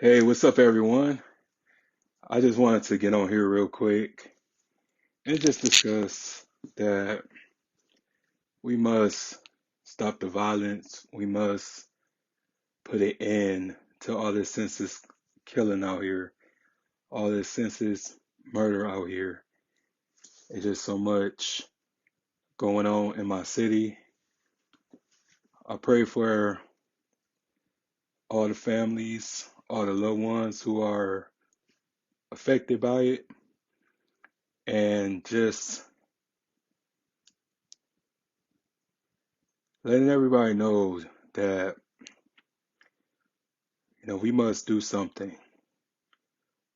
Hey, what's up, everyone? I just wanted to get on here real quick and just discuss that we must stop the violence. We must put an end to all this senseless killing out here, all this senseless murder out here. It's just so much going on in my city. I pray for all the families, all the loved ones who are affected by it, and just letting everybody know that we must do something.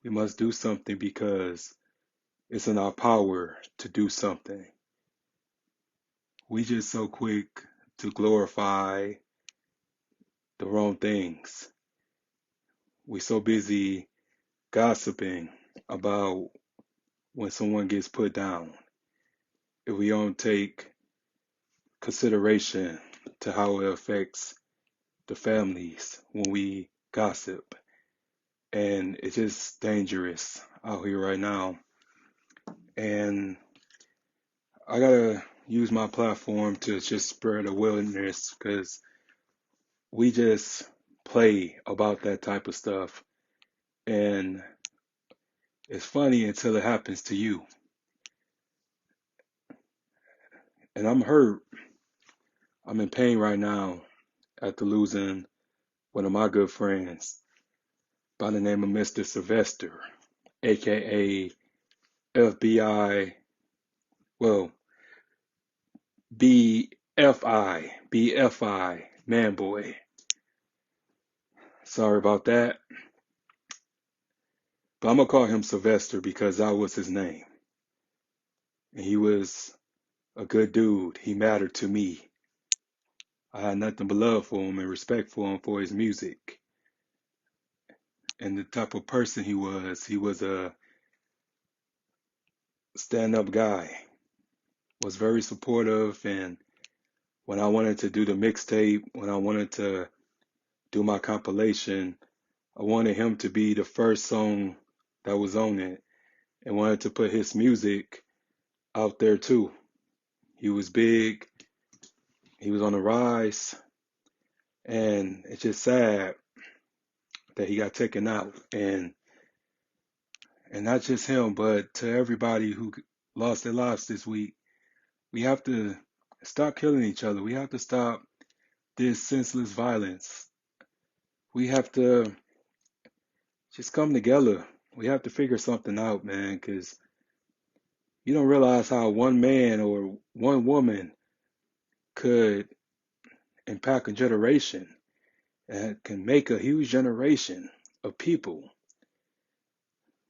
We must do something because it's in our power to do something. We just so quick to glorify the wrong things. We so busy gossiping about when someone gets put down. If we don't take consideration to how it affects the families when we gossip. And it's just dangerous out here right now. And I gotta use my platform to just spread awareness because we just play about that type of stuff. And it's funny until it happens to you. And I'm hurt. I'm in pain right now after losing one of my good friends by the name of Mr. Sylvester, aka FBI, well, BFI, man boy. Sorry about that. But I'm gonna call him Sylvester because that was his name. And he was a good dude. He mattered to me. I had nothing but love for him and respect for him for his music and the type of person he was. He was a stand-up guy, was very supportive, and when I wanted to do the mixtape, when I wanted to do my compilation, I wanted him to be the first song that was on it and wanted to put his music out there too. He was big, he was on the rise, and it's just sad that he got taken out. And not just him, but to everybody who lost their lives this week, we have to stop killing each other. We have to stop this senseless violence. We have to just come together. We have to figure something out, man, because you don't realize how one man or one woman could impact a generation and can make a huge generation of people.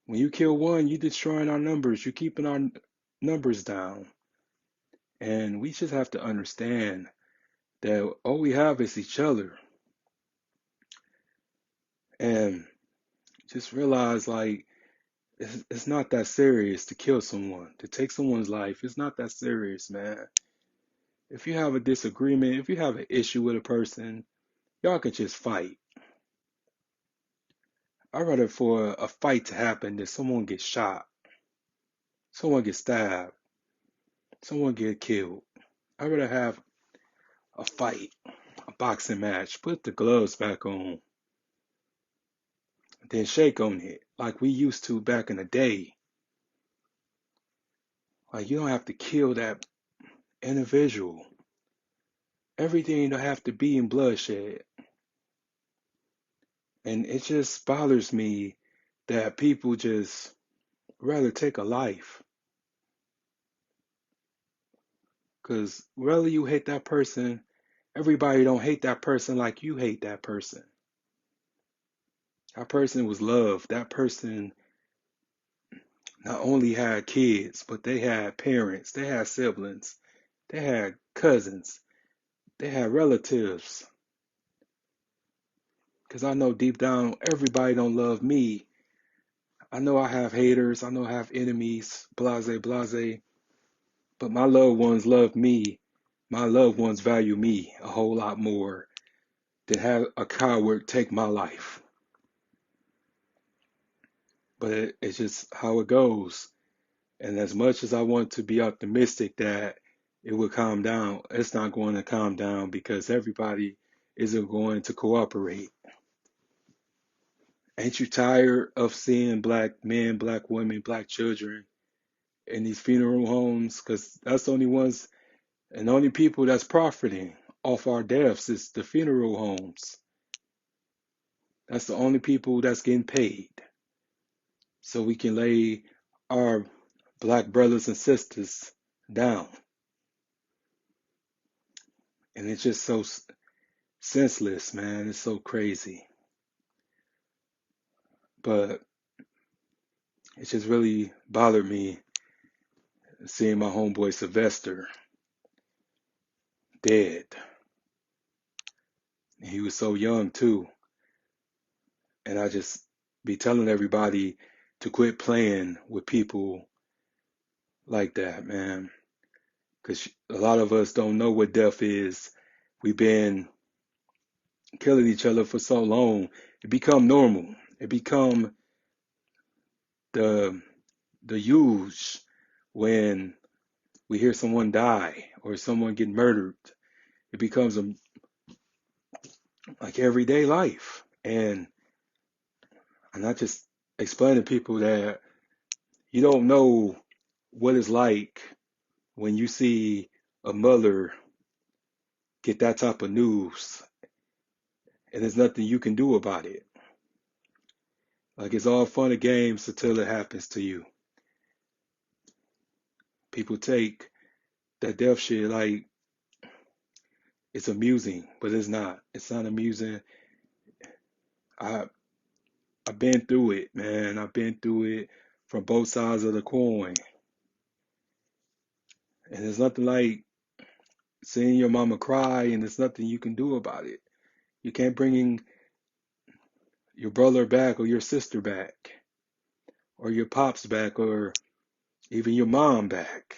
When you kill one, you're destroying our numbers. You're keeping our numbers down. And we just have to understand that all we have is each other. And just realize like it's not that serious to kill someone, to take someone's life. It's not that serious, man. If you have a disagreement, if you have an issue with a person, y'all can just fight. I'd rather for a fight to happen than someone get shot, someone get stabbed, someone get killed. I'd rather have a fight, a boxing match, put the gloves back on, then shake on it like we used to back in the day. Like you don't have to kill that individual. Everything don't have to be in bloodshed. And it just bothers me that people just rather take a life. Because whether you hate that person, everybody don't hate that person like you hate that person. That person was loved. That person not only had kids, but they had parents, they had siblings, they had cousins, they had relatives. Because I know deep down everybody don't love me. I know I have haters, I know I have enemies, blase, blase, but my loved ones love me. My loved ones value me a whole lot more than have a coward take my life. but it's just how it goes. And as much as I want to be optimistic that it will calm down, it's not going to calm down because everybody isn't going to cooperate. Ain't you tired of seeing black men, black women, black children in these funeral homes? Because that's the only ones and the only people that's profiting off our deaths is the funeral homes. That's the only people that's getting paid. So we can lay our black brothers and sisters down. And it's just so senseless, man. It's so crazy. But it just really bothered me seeing my homeboy Sylvester dead. He was so young too. And I just be telling everybody to quit playing with people like that, man. Because a lot of us don't know what death is. We've been killing each other for so long. It become normal. It become the huge when we hear someone die or someone get murdered. It becomes like everyday life. And I'm not just explaining to people that you don't know what it's like when you see a mother get that type of news and there's nothing you can do about it. Like it's all fun and games until it happens to you. People take that death shit like it's amusing, but it's not. It's not amusing. I I've been through it, man. I've been through it from both sides of the coin. And there's nothing like seeing your mama cry and there's nothing you can do about it. You can't bring your brother back or your sister back or your pops back or even your mom back,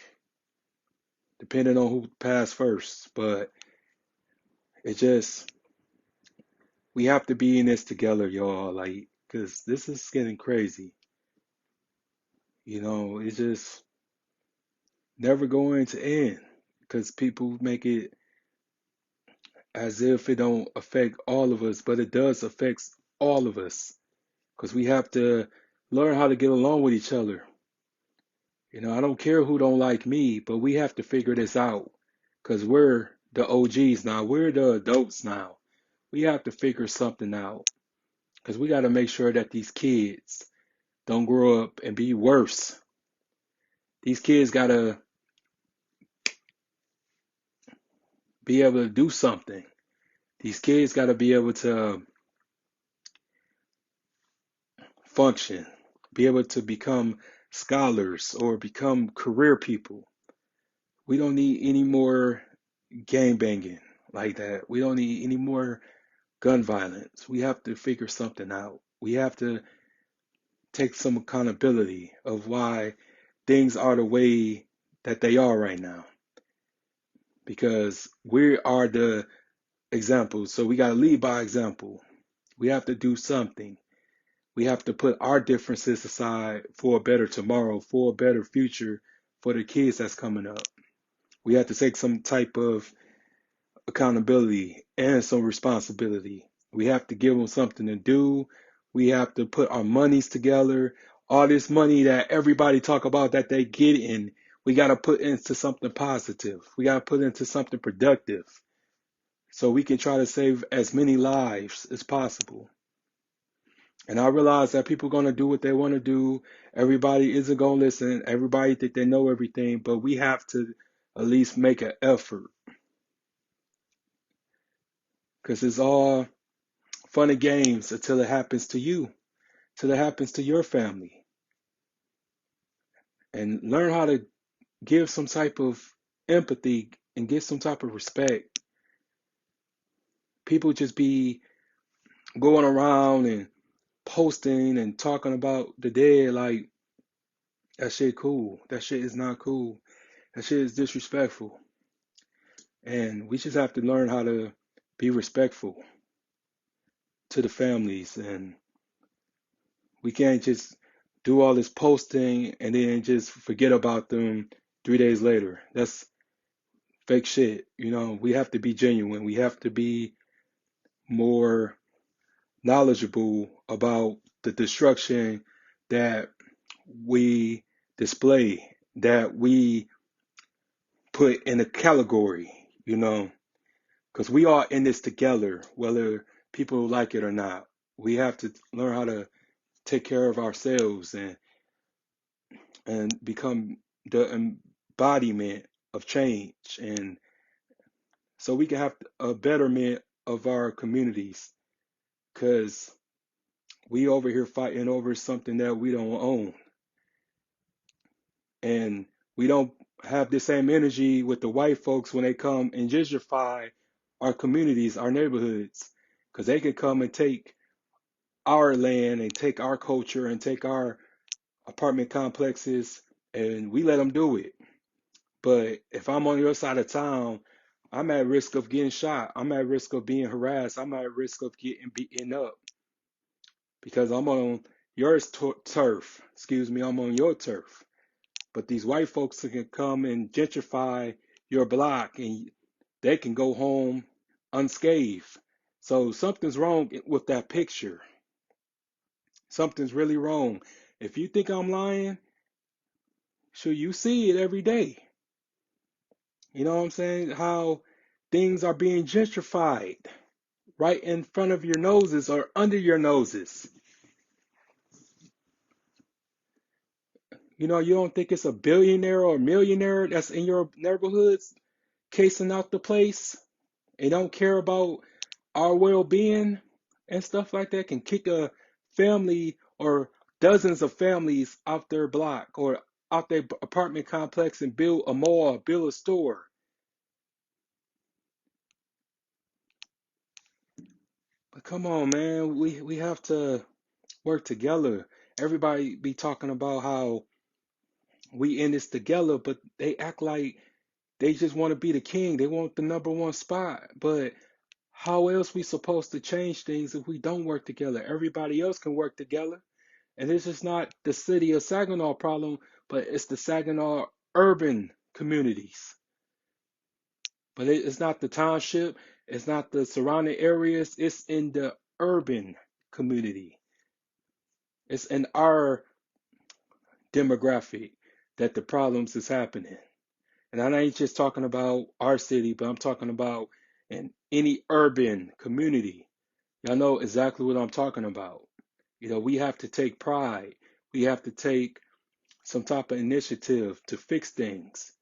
depending on who passed first. But it just, we have to be in this together, y'all. Like, because this is getting crazy. It's just never going to end because people make it as if it don't affect all of us, but it does affect all of us because we have to learn how to get along with each other. I don't care who don't like me, but we have to figure this out because we're the OGs now. We're the adults now. We have to figure something out because we got to make sure that these kids don't grow up and be worse. These kids got to be able to do something. These kids got to be able to function, be able to become scholars or become career people. We don't need any more gang banging like that. We don't need any more gun violence. We have to figure something out. We have to take some accountability of why things are the way that they are right now. Because we are the example. So we got to lead by example. We have to do something. We have to put our differences aside for a better tomorrow, for a better future for the kids that's coming up. We have to take some type of accountability and some responsibility. We have to give them something to do. We have to put our monies together. All this money that everybody talk about that they get in, we got to put into something positive. We got to put into something productive so we can try to save as many lives as possible. And I realize that people are going to do what they want to do. Everybody isn't going to listen. Everybody think they know everything, but we have to at least make an effort because it's all fun and games until it happens to you, till it happens to your family. And learn how to give some type of empathy and get some type of respect. People just be going around and posting and talking about the dead like that shit cool. That shit is not cool. That shit is disrespectful. And we just have to learn how to be respectful to the families. And we can't just do all this posting and then just forget about them 3 days later. That's fake shit. We have to be genuine. We have to be more knowledgeable about the destruction that we display, that we put in a category, because we are in this together, whether people like it or not. We have to learn how to take care of ourselves and become the embodiment of change, and so we can have a betterment of our communities, because we over here fighting over something that we don't own, and we don't have the same energy with the white folks when they come and gentrify our communities, our neighborhoods, because they can come and take our land and take our culture and take our apartment complexes, and we let them do it. But if I'm on your side of town, I'm at risk of getting shot. I'm at risk of being harassed. I'm at risk of getting beaten up because I'm on your turf. Excuse me, I'm on your turf. But these white folks can come and gentrify your block and they can go home unscathed. So something's wrong with that picture. Something's really wrong. If you think I'm lying, sure, you see it every day. You know what I'm saying? How things are being gentrified right in front of your noses or under your noses. You don't think it's a billionaire or millionaire that's in your neighborhoods casing out the place and don't care about our well-being and stuff like that, can kick a family or dozens of families out their block or out their apartment complex and build a mall, build a store. But come on, man, we have to work together. Everybody be talking about how we in this together, but they act like they just want to be the king. They want the number one spot. But how else we supposed to change things if we don't work together? Everybody else can work together. And this is not the city of Saginaw problem, but it's the Saginaw urban communities. But it's not the township, it's not the surrounding areas, it's in the urban community. It's in our demographic that the problems is happening. And I ain't just talking about our city, but I'm talking about in any urban community. Y'all know exactly what I'm talking about. We have to take pride. We have to take some type of initiative to fix things.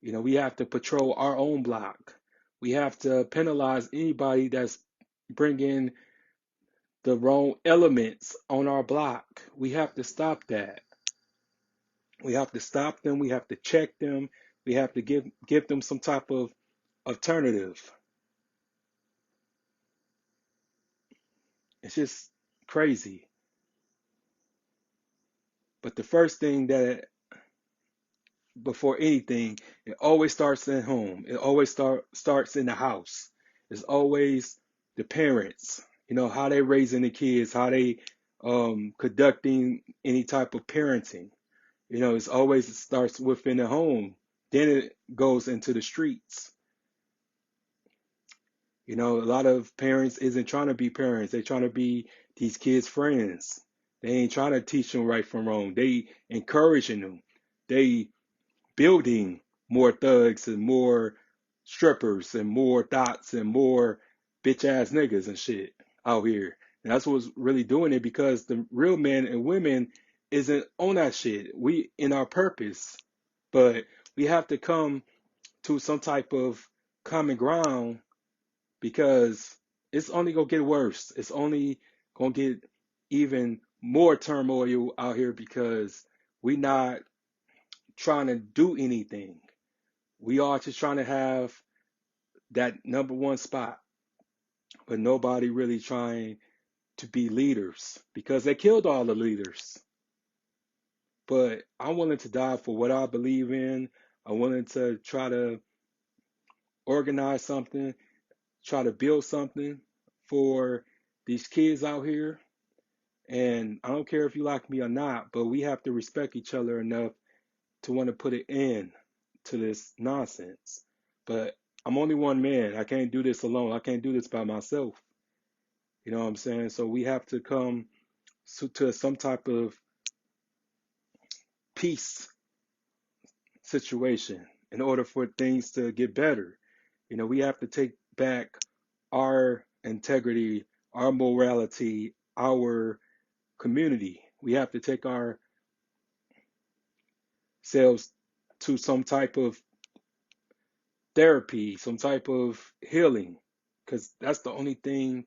We have to patrol our own block. We have to penalize anybody that's bringing the wrong elements on our block. We have to stop that. We have to stop them. We have to check them. We have to give them some type of alternative. It's just crazy. But the first thing that before anything, it always starts at home. It always starts in the house. It's always the parents, how they raising the kids, how they conducting any type of parenting. It starts within the home. Then it goes into the streets. A lot of parents isn't trying to be parents. They're trying to be these kids' friends. They ain't trying to teach them right from wrong. They encouraging them. They building more thugs and more strippers and more dots and more bitch ass niggas and shit out here. And that's what's really doing it, because the real men and women isn't on that shit. We in our purpose, but we have to come to some type of common ground, because it's only gonna get worse. It's only gonna get even more turmoil out here because we not trying to do anything. We are just trying to have that number one spot, but nobody really trying to be leaders because they killed all the leaders. But I'm willing to die for what I believe in. I'm willing to try to organize something, try to build something for these kids out here. And I don't care if you like me or not, but we have to respect each other enough to want to put an end to this nonsense. But I'm only one man. I can't do this alone. I can't do this by myself. You know what I'm saying? So we have to come to some type of peace situation in order for things to get better. You know, we have to take back our integrity, our morality, our community. We have to take ourselves to some type of therapy, some type of healing, because that's the only thing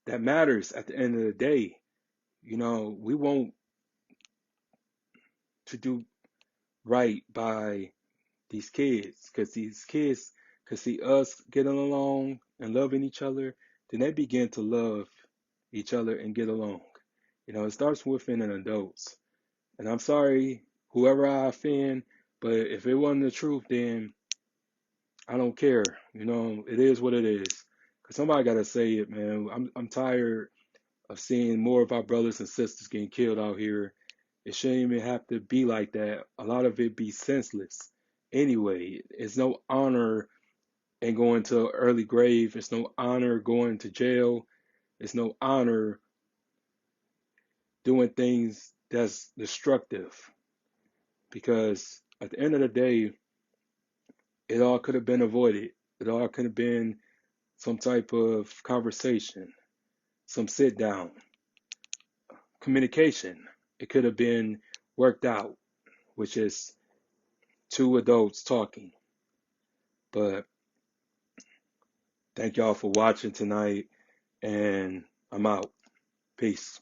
that matters at the end of the day. You know, we want to do right by these kids because these kids could see us getting along and loving each other, then they begin to love each other and get along. You know, it starts within an adults. And I'm sorry, whoever I offend, but if it wasn't the truth, then I don't care. You know, it is what it is. Cause somebody gotta say it, man. I'm tired of seeing more of our brothers and sisters getting killed out here. It shouldn't even have to be like that. A lot of it be senseless. Anyway, it's no honor in going to an early grave. It's no honor going to jail. It's no honor doing things that's destructive. Because at the end of the day, it all could have been avoided. It all could have been some type of conversation, some sit down, communication. It could have been worked out, which is two adults talking. But thank y'all for watching tonight, and I'm out. Peace.